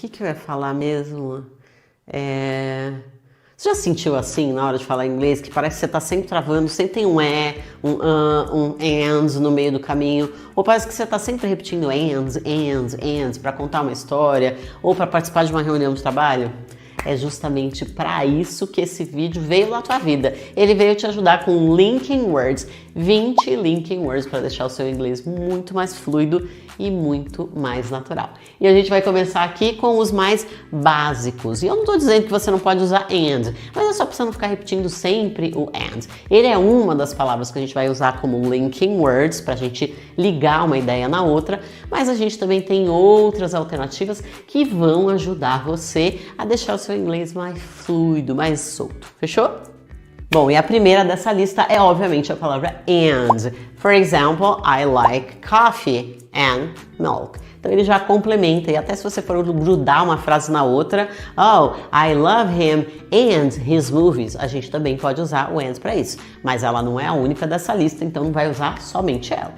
que eu ia falar mesmo? Você já sentiu assim na hora de falar inglês que parece que você está sempre travando, sempre tem um um and no meio do caminho, ou parece que você está sempre repetindo and para contar uma história ou para participar de uma reunião de trabalho? É justamente para isso que esse vídeo veio na tua vida. Ele veio te ajudar com linking words, 20 linking words para deixar o seu inglês muito mais fluido e muito mais natural. E a gente vai começar aqui com os mais básicos. E eu não estou dizendo que você não pode usar and, mas é só para não ficar repetindo sempre o and. Ele é uma das palavras que a gente vai usar como linking words, para a gente ligar uma ideia na outra, mas a gente também tem outras alternativas que vão ajudar você a deixar o seu inglês mais fluido, mais solto. Fechou? Bom, e a primeira dessa lista é obviamente a palavra and. For example, I like coffee and milk. Então ele já complementa, e até se você for grudar uma frase na outra, oh, I love him and his movies. A gente também pode usar o and para isso, mas ela não é a única dessa lista, então não vai usar somente ela.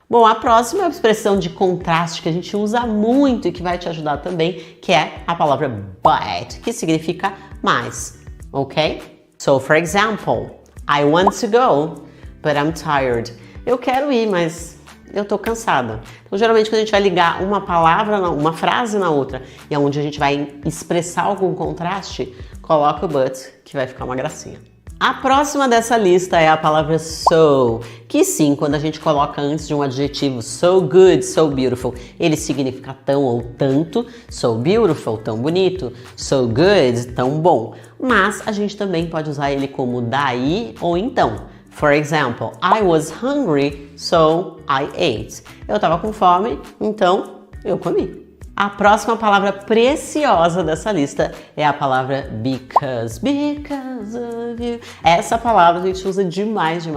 Bom, a próxima é a expressão de contraste que a gente usa muito e que vai te ajudar também, que é a palavra but, que significa mais, ok? So, for example, I want to go, but I'm tired. Eu quero ir, mas eu tô cansada. Então, geralmente, quando a gente vai ligar uma palavra, uma frase na outra, e é onde a gente vai expressar algum contraste, coloca o but, que vai ficar uma gracinha. A próxima dessa lista é a palavra so, que sim, quando a gente coloca antes de um adjetivo so good, so beautiful, ele significa tão ou tanto, so beautiful, tão bonito, so good, tão bom. Mas a gente também pode usar ele como daí ou então. For example, I was hungry, so I ate. Eu tava com fome, então eu comi. A próxima palavra preciosa dessa lista é a palavra because of you. Essa palavra a gente usa demais,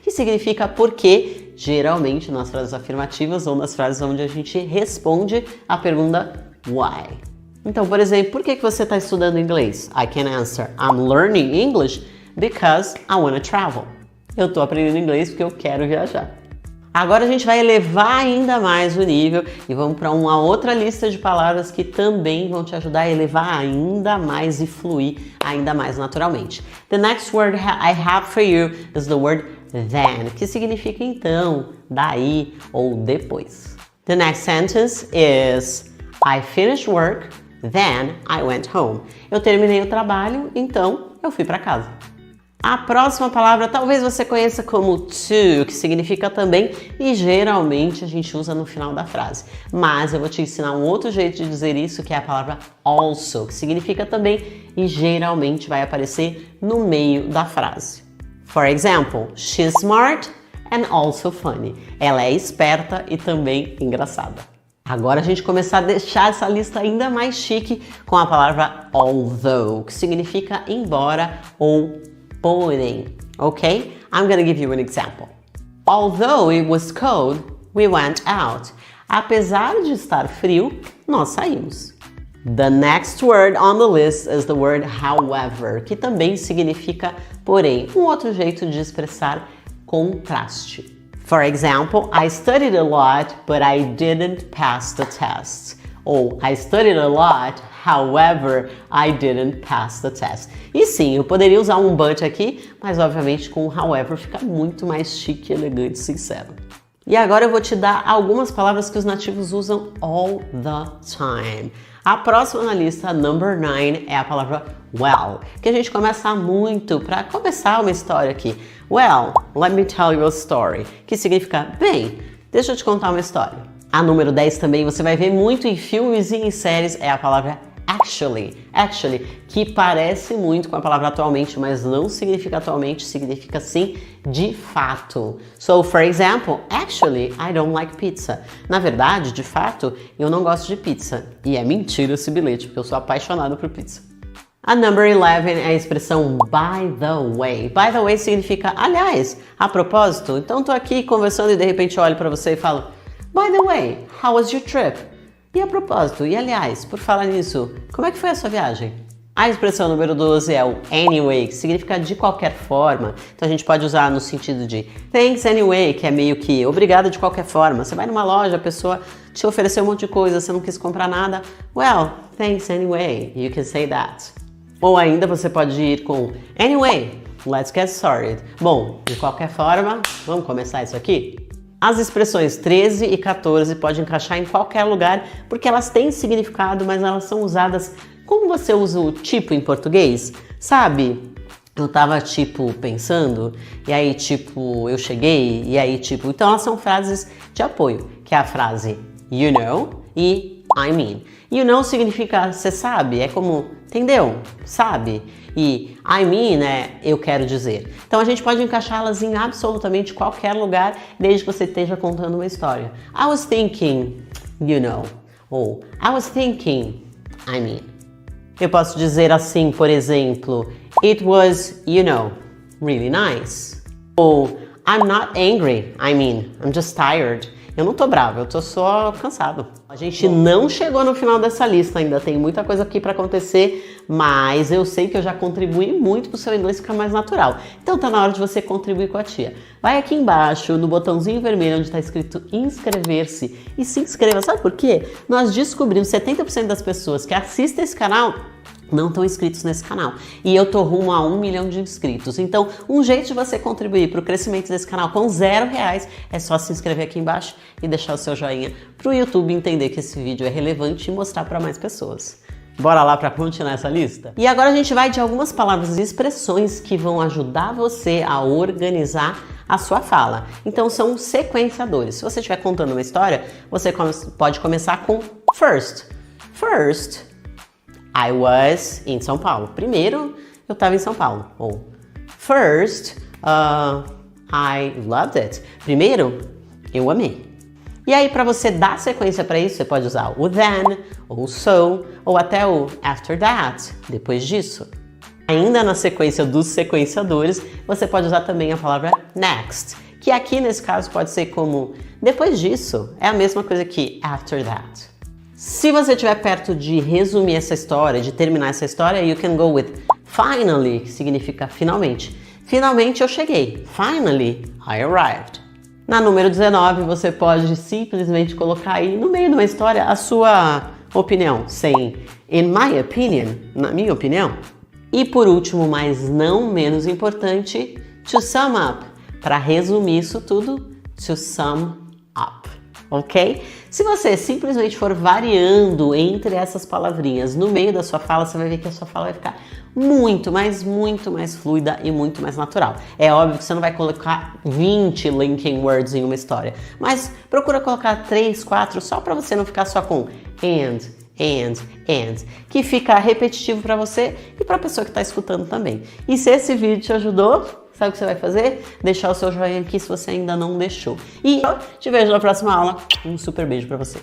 que significa porque, geralmente nas frases afirmativas ou nas frases onde a gente responde a pergunta why. Então, por exemplo, por que você está estudando inglês? I can answer, I'm learning English because I want to travel. Eu estou aprendendo inglês porque eu quero viajar. Agora a gente vai elevar ainda mais o nível e vamos para uma outra lista de palavras que também vão te ajudar a elevar ainda mais e fluir ainda mais naturalmente. The next word I have for you is the word then, que significa então, daí ou depois. The next sentence is I finished work, then I went home. Eu terminei o trabalho, então eu fui para casa. A próxima palavra talvez você conheça como to, que significa também e geralmente a gente usa no final da frase. Mas eu vou te ensinar um outro jeito de dizer isso, que é a palavra also, que significa também e geralmente vai aparecer no meio da frase. For example, she's smart and also funny. Ela é esperta e também engraçada. Agora a gente começar a deixar essa lista ainda mais chique com a palavra although, que significa embora ou porém, ok? I'm gonna give you an example. Although it was cold, we went out. Apesar de estar frio, nós saímos. The next word on the list is the word however, que também significa porém, um outro jeito de expressar contraste. For example, I studied a lot, but I didn't pass the test. Ou I studied a lot, however, I didn't pass the test. E sim, eu poderia usar um but aqui, mas obviamente com o however fica muito mais chique, elegante e sincero. E agora eu vou te dar algumas palavras que os nativos usam all the time. A próxima na lista, number 9, é a palavra well, que a gente começa muito para começar uma história aqui. Well, let me tell you a story, que significa, bem, deixa eu te contar uma história. A número 10 também você vai ver muito em filmes e em séries, é a palavra actually, que parece muito com a palavra atualmente, mas não significa atualmente, significa sim de fato. So, for example, actually, I don't like pizza. Na verdade, de fato, eu não gosto de pizza. E é mentira esse bilhete, porque eu sou apaixonado por pizza. A number 11 é a expressão by the way. By the way significa, aliás, a propósito. Então, tô aqui conversando e de repente eu olho para você e falo, by the way, how was your trip? E a propósito, e aliás, por falar nisso, como é que foi a sua viagem? A expressão número 12 é o anyway, que significa de qualquer forma. Então a gente pode usar no sentido de thanks anyway, que é meio que obrigado de qualquer forma. Você vai numa loja, a pessoa te ofereceu um monte de coisa, você não quis comprar nada. Well, thanks anyway. You can say that. Ou ainda você pode ir com anyway, let's get started. Bom, de qualquer forma, vamos começar isso aqui? As expressões 13 e 14 podem encaixar em qualquer lugar porque elas têm significado, mas elas são usadas como você usa o tipo em português, sabe? Eu tava tipo pensando, e aí tipo eu cheguei, e aí tipo... Então elas são frases de apoio, que é a frase you know e I mean. You know significa você sabe, é como, entendeu? Sabe? E I mean é eu quero dizer. Então a gente pode encaixá-las em absolutamente qualquer lugar, desde que você esteja contando uma história. I was thinking, you know. Ou I was thinking, I mean. Eu posso dizer assim, por exemplo, it was, you know, really nice. Ou I'm not angry, I mean, I'm just tired. Eu não tô bravo, eu tô só cansado. A gente não chegou no final dessa lista, ainda tem muita coisa aqui para acontecer, mas eu sei que eu já contribuí muito pro seu inglês ficar mais natural. Então tá na hora de você contribuir com a tia. Vai aqui embaixo, no botãozinho vermelho onde tá escrito inscrever-se e se inscreva. Sabe por quê? Nós descobrimos 70% das pessoas que assistem esse canal não estão inscritos nesse canal. E eu tô rumo a 1 milhão de inscritos. Então, um jeito de você contribuir para o crescimento desse canal com R$0 é só se inscrever aqui embaixo e deixar o seu joinha para o YouTube entender que esse vídeo é relevante e mostrar para mais pessoas. Bora lá para continuar essa lista? E agora a gente vai de algumas palavras e expressões que vão ajudar você a organizar a sua fala. Então são sequenciadores. Se você estiver contando uma história, você pode começar com first. First, I was in São Paulo. Primeiro, eu estava em São Paulo. Ou first, I loved it. Primeiro, eu amei. E aí, para você dar sequência para isso, você pode usar o then, ou o so, ou até o after that, depois disso. Ainda na sequência dos sequenciadores, você pode usar também a palavra next, que aqui nesse caso pode ser como depois disso. É a mesma coisa que after that. Se você estiver perto de resumir essa história, de terminar essa história, you can go with finally, que significa finalmente. Finalmente eu cheguei. Finally, I arrived. Na número 19, você pode simplesmente colocar aí no meio de uma história a sua opinião, sem in my opinion, na minha opinião. E por último, mas não menos importante, to sum up. Para resumir isso tudo, to sum up. Ok? Se você simplesmente for variando entre essas palavrinhas no meio da sua fala, você vai ver que a sua fala vai ficar muito mais fluida e muito mais natural. É óbvio que você não vai colocar 20 linking words em uma história, mas procura colocar 3, 4 só para você não ficar só com and, que fica repetitivo para você e para a pessoa que está escutando também. E se esse vídeo te ajudou, sabe o que você vai fazer? Deixar o seu joinha aqui se você ainda não deixou. E eu te vejo na próxima aula. Um super beijo pra você.